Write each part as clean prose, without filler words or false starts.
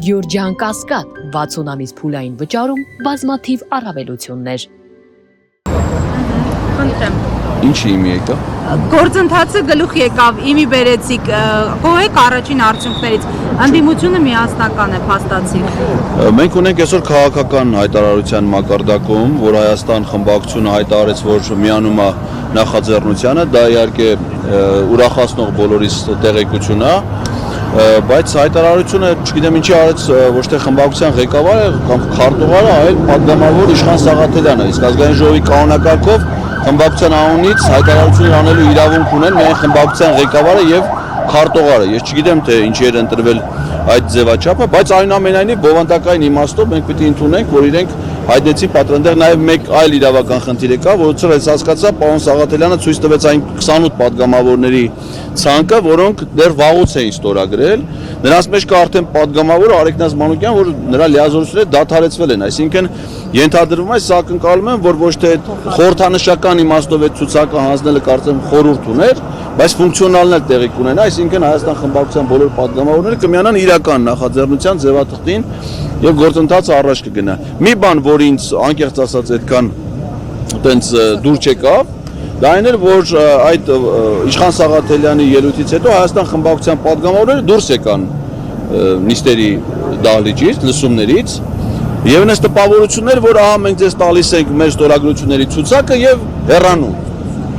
Գյորջյան Կասկադ 60 ամիս փուլային վճարում բազմաթիվ առավելություններ։ Ինչի իմի եկա։ Գործընթացը գլուխ եկավ, իմի բերեցիք, կողեք առաջին արդյունքներից, ընդդիմությունը միասնական է, փաստացի։ Մենք ունենք այսօր քաղաքական հայտարարության մակարդակում, որ Հայաստան խմբակցությունը հայտարարեց, որ միանում է նախաձեռնությանը, դա իհարկե ուրախացնող բոլորիս տեղեկություն է, բայց հայտարարությունը, չգիտեմ ինչի արեց ոչ թե խմբակցության ղեկավարը կամ քարտուղարը, այլ падգամավոր Իշխան Սաղաթելյանը, իսկ ազգային ժողովի կանոնակարգով խմբակցության անունից հայտարարություններ անելու իրավունք ունեն միայն խմբակցության ղեկավարը եւ քարտուղարը։ Ես չգիտեմ թե ինչի էր ընտրվել այդ ձևաչափը, բայց այնուամենայնիվ բովանդակային իմաստով մենք պետք է ընդունենք, որ իրենք հայտնեցին պատրաստել նաև մեկ այլ իրավական խնդիր կա, որոնց ես հասկացա, պարոն Սաղաթելյանը ցույց տվեց այն 28 падգամավորների ցանկը, որոնք դեռ վաղուց էին ստորագրել։ Նրանց մեջ կա արդեն падգամավոր Արեգնազ Մանուկյան, որ նրա լիազորությունները դադարեցվել են, այսինքն ենթադրվում է, սա ակնկալում եմ, որ ոչ թե խորհրդանշական իմաստով այդ ցուցակը հանձնելը կարծեմ խորհուրդ ուներ, բայց ֆունկցիոնալն էլ տեղի կունենա, այսինքն Հայաստան խմբակցության բոլոր падգամավորները կմիանան իրական նախաձեռնության ձևաթղթին եւ գործընթացը առաջ կգնա։ Մի բան, որ ինձ անկեղծ ասած այդքան տենց դուր չեկավ, դա այն էր, որ այդ Իշխան Սաղաթելյանի ելույթից հետո Հայաստան խմբակցության падգամավորները դուրս եկան նիստերի դահլիճից, լսումներից եւ այնպես տպավորություններ, որ ահա մենք ձեզ տալիս ենք մեր ստորագրությունների ցուցակը եւ հեռանում։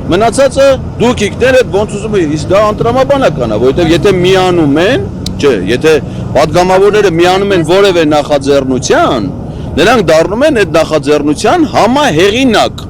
Մնացածը դուք իկներ եք ոնց ուզում եք, իսկ դա անտրամաբանական է, որովհետեւ եթե միանում են, չէ, եթե падգամավորները միանում են որևէ նախաձեռնության, նրանք դառնում են այդ նախաձեռնության համահեղինակ։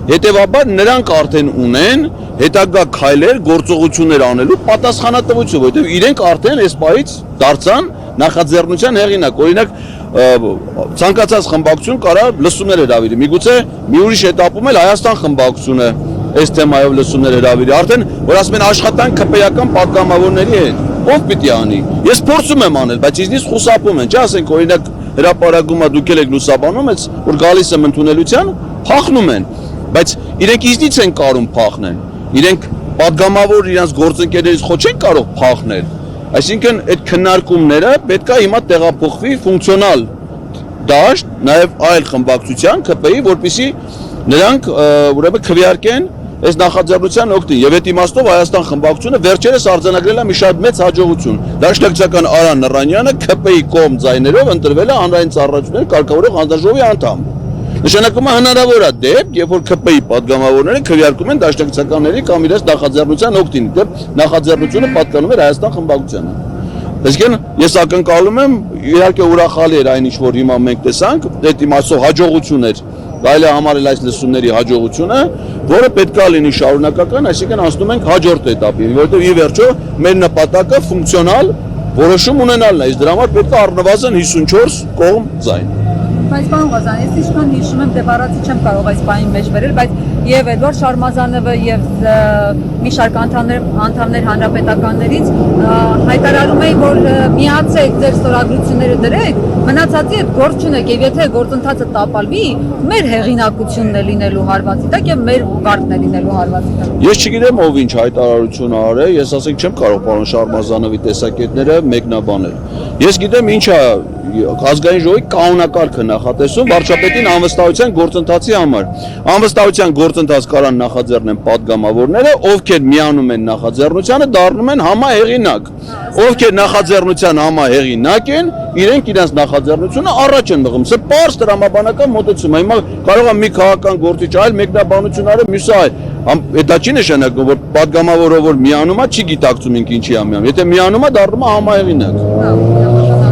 Հետևաբար նրանք արդեն ունեն հետագա քայլեր, գործողություններ անելու պատասխանատվություն, որովհետեւ իրենք արդեն այս պահից դարձան նախաձեռնության հեղինակ։ Օրինակ ցանկացած խմբակցություն կարա լսումներ հրավիրի։ Միգուցե մի ուրիշ этаպում էլ Հայաստան խմբակցությունը այս թեմայով լսումներ հրավիրի։ Արդեն որ ասում են աշխատանք քպեական падգամավորների հետ, ով պիտի անի։ Ես փորձում եմ անել, բայց ինձնից խուսափում են, չէ՞, ասենք օրինակ հրապարակումա դուք եք լուսաբանում, ես որ գալիս եմ ընդունելության, փախնում են, բայց իրենք ինձնից են կարող փախնել։ Իրենք падգամավոր իրանց գործընկերներից խո չեն կարող փախնել։ Այսինքն այդ քննարկումները պետք է հիմա տեղափոխվի ֆունկցիոնալ դաշտ, նաև այլ խմբակցության ԿՊ-ի, որպեսզի նրանք ուրեմն քվեարկեն այս նախաձեռնության օգտին եւ այդ իմաստով Հայաստան խմբակցությունը վերջերս արձանագրել է մի շատ մեծ հաջողություն։ Դաշնակցական Արա Նռանյանը ԿՊ-ի կողմ ձայներով ընտրվել է հանրային ծառայությունների կարգավորող հանձնաժողովի անդամ։ Նշանակում է հնարավոր է դեպք, երբ որ ԿՊ-ի падգամավորները քվեարկում են դաշնակցականների կամ իրենց նախաձեռնության օգտին, դեպ նախաձեռնությունը պատկանում էր Հայաստան խմբակցությանը։ Այսինքն ես ակնկալում եմ, իհարկե ուրախալի էր այն ինչ որ հիմա մենք տեսանք, այդ իմաստով հաջողություն էր, այլ է համարել այս լսումների հաջողությունը, որը պետք է լինի շարունակական, այսինքն անցնում ենք հաջորդ этаպին, որովհետև ի վերջո մեր նպատակը ֆունկցիոնալ որոշում ունենալն է, իսկ դրա համար պետք է առնվազն 54 կողմ ձայն։ Բայց պարոն Ղազարյան, ես ինչքան հիշում եմ, դե բառացի չեմ կարող այս բանի մեջ վերել, բայց եւ Էդվարդ Շարմազանովը եւ մի շարք անդամներ հանրապետականներից հայտարարում էին, որ միացեք ձեր ստորագրությունները դրեք, մնացածի հետ գործ չունեք եւ եթե գործընթացը տապալվի, մեր հեղինակությունն է լինելու հարվածի տակ եւ մեր կարգն է լինելու հարվածի տակ։ Ես չգիտեմ ով ինչ հայտարարություն արել, ես ասենք չեմ կարող պարոն Շարմազանովի տեսակետները մեկնաբանել։ Ես գիտեմ ինչ է ազգային ժողովի կանոնակարգը նախատեսում վարչապետին անվստահության գործընթացի համար։ Անվստահության գործընթաց կարան նախաձեռնեն падգամավորները, ովքեր միանում են նախաձեռնությանը, դառնում են համահեղինակ։ Ովքեր նախաձեռնության համահեղինակ են, իրենք իրենց նախաձեռնությունը առաջ են մղում։ Սա պարզ տրամաբանական մոտեցում է։ Հիմա կարող է մի քաղաքական գործիչ այլ մեկնաբանություն արել, մյուսը այլ։ Դա չի նշանակում, որ падգամավորը որ միանում է, չի գիտակցում ինքը ինչի է միանում։ Եթե միանում է, դառնում է համահեղինակ։